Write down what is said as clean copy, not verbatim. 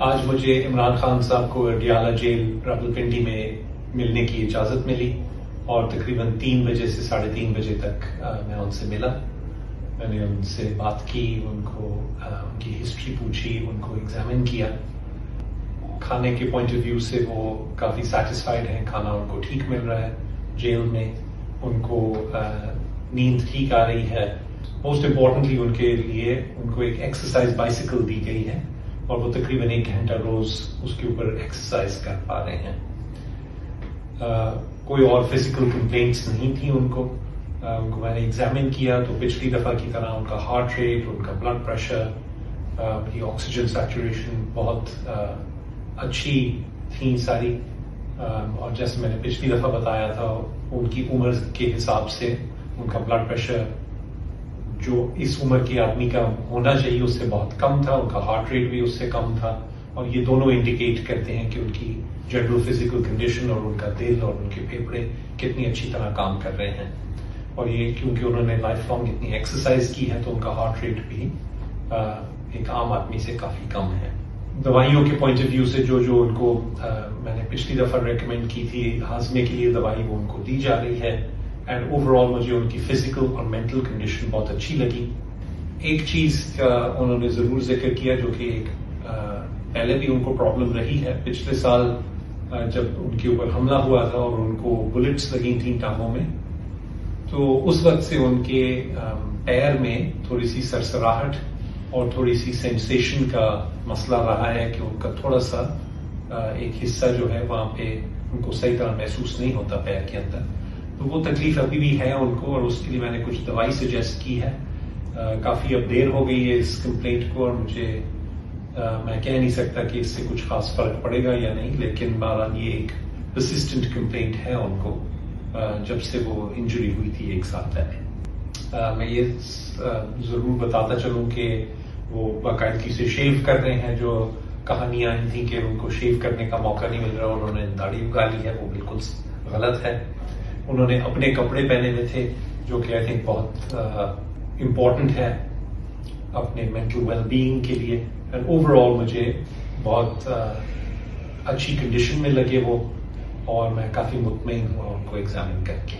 آج مجھے عمران خان صاحب کو اڈیالہ جیل راولپنڈی میں ملنے کی اجازت ملی اور تقریباً 3 بجے سے 3:30 بجے تک میں ان سے ملا. میں نے ان سے بات کی، ان کی ہسٹری پوچھی، ان کو ایگزامن کیا. کھانے کے پوائنٹ آف ویو سے وہ کافی سیٹسفائیڈ ہیں، کھانا ان کو ٹھیک مل رہا ہے جیل میں، ان کو نیند ٹھیک آ رہی ہے. موسٹ امپورٹنٹلی ان کے لیے ان کو ایک ایکسرسائز بائسیکل دی گئی ہے اور وہ تقریباً 1 گھنٹہ روز اس کے اوپر ایکسرسائز کر پا رہے ہیں. کوئی اور فزیکل کمپلینٹس نہیں تھی ان کو میں نے ایگزامن کیا تو پچھلی دفعہ کی طرح ان کا ہارٹ ریٹ، ان کا بلڈ پریشر، ان کی آکسیجن سیچوریشن بہت اچھی تھیں ساری. اور جیسے میں نے پچھلی دفعہ بتایا تھا، ان کی عمر کے حساب سے ان کا بلڈ پریشر جو اس عمر کے آدمی کا ہونا چاہیے اس سے بہت کم تھا، ان کا ہارٹ ریٹ بھی اس سے کم تھا. اور یہ دونوں انڈیکیٹ کرتے ہیں کہ ان کی جنرل فزیکل کنڈیشن اور ان کا دل اور ان کے پھیپھڑے کتنی اچھی طرح کام کر رہے ہیں. اور یہ کیونکہ انہوں نے لائف لانگ اتنی ایکسرسائز کی ہے تو ان کا ہارٹ ریٹ بھی ایک عام آدمی سے کافی کم ہے. دوائیوں کے پوائنٹ آف ویو سے جو ان کو میں نے پچھلی دفعہ ریکمینڈ کی تھی ہاضمے کے لیے دوائی، وہ ان کو دی جا رہی ہے. اینڈ اوور آل مجھے ان کی فزیکل اور مینٹل کنڈیشن بہت اچھی لگی. ایک چیز کا انہوں نے ضرور ذکر کیا جو کہ پہلے بھی ان کو پرابلم رہی ہے. پچھلے سال جب ان کے اوپر حملہ ہوا تھا اور ان کو بلٹس لگی تھیں ٹانگوں میں، تو اس وقت سے ان کے پیر میں تھوڑی سی سرسراہٹ اور تھوڑی سی سینسیشن کا مسئلہ رہا ہے کہ ان کا تھوڑا سا ایک حصہ جو ہے وہاں پہ ان کو صحیح طرح محسوس نہیں ہوتا پیر کے اندر. تو وہ تکلیف ابھی بھی ہے ان کو اور اس کے لیے میں نے کچھ دوائی سجیسٹ کی ہے. کافی اب دیر ہو گئی ہے اس کمپلینٹ کو اور میں کہہ نہیں سکتا کہ اس سے کچھ خاص فرق پڑے گا یا نہیں، لیکن بہرحال یہ ایک پرسسٹنٹ کمپلینٹ ہے ان کو جب سے وہ انجری ہوئی تھی 1 سال پہلے. میں یہ ضرور بتاتا چلوں کہ وہ باقاعدگی سے شیو کر رہے ہیں. جو کہانیاں آئی تھیں کہ ان کو شیو کرنے کا موقع نہیں مل رہا اور انہوں نے داڑھی اگا لی ہے، وہ بالکل غلط ہے. انہوں نے اپنے کپڑے پہنے ہوئے تھے جو کہ آئی تھنک بہت امپورٹنٹ ہے اپنے مینٹل ویل بینگ کے لیے. اینڈ اوور آل مجھے بہت اچھی کنڈیشن میں لگے وہ، اور میں کافی مطمئن ہوں ان کو ایگزامن کر کے.